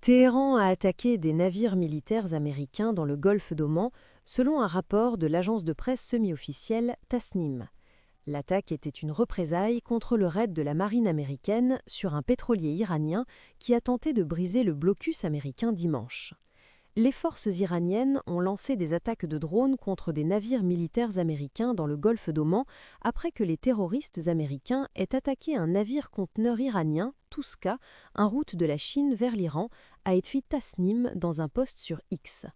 Téhéran a attaqué des navires militaires américains dans le golfe d'Oman, selon un rapport de l'agence de presse semi-officielle Tasnim. L'attaque était une représaille contre le raid de la marine américaine sur un pétrolier iranien qui a tenté de briser le blocus américain dimanche. Les forces iraniennes ont lancé des attaques de drones contre des navires militaires américains dans le golfe d'Oman après que les terroristes américains aient attaqué un navire-conteneur iranien, Tuska, en route de la Chine vers l'Iran, a écrit Tasnim dans un post sur X.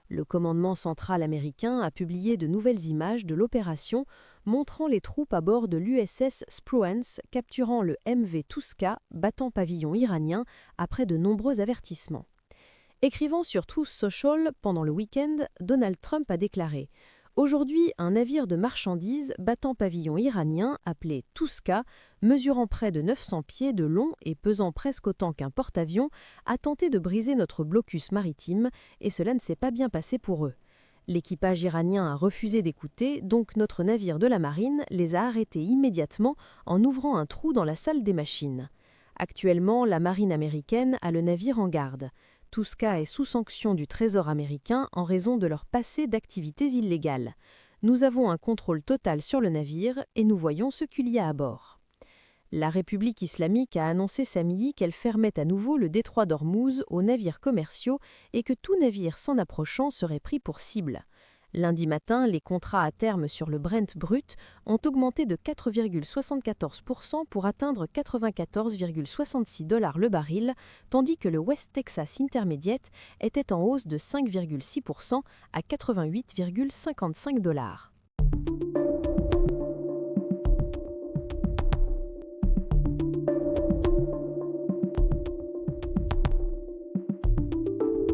Le commandement central américain a publié de nouvelles images de l'opération montrant les troupes à bord de l'USS Spruance capturant le MV Tuska, battant pavillon iranien, après de nombreux avertissements. Écrivant sur Truth Social pendant le week-end, Donald Trump a déclaré « Aujourd'hui, un navire de marchandises battant pavillon iranien, appelé Tuska, mesurant près de 900 pieds de long et pesant presque autant qu'un porte-avions, a tenté de briser notre blocus maritime et cela ne s'est pas bien passé pour eux. L'équipage iranien a refusé d'écouter, donc notre navire de la marine les a arrêtés immédiatement en ouvrant un trou dans la salle des machines. Actuellement, la marine américaine a le navire en garde. Tuska est sous sanction du Trésor américain en raison de leur passé d'activités illégales. Nous avons un contrôle total sur le navire et nous voyons ce qu'il y a à bord. La République islamique a annoncé samedi qu'elle fermait à nouveau le détroit d'Ormuz aux navires commerciaux et que tout navire s'en approchant serait pris pour cible. Lundi matin, les contrats à terme sur le Brent brut ont augmenté de 4,74% pour atteindre 94,66 $ le baril, tandis que le West Texas Intermediate était en hausse de 5,6% à 88,55 $.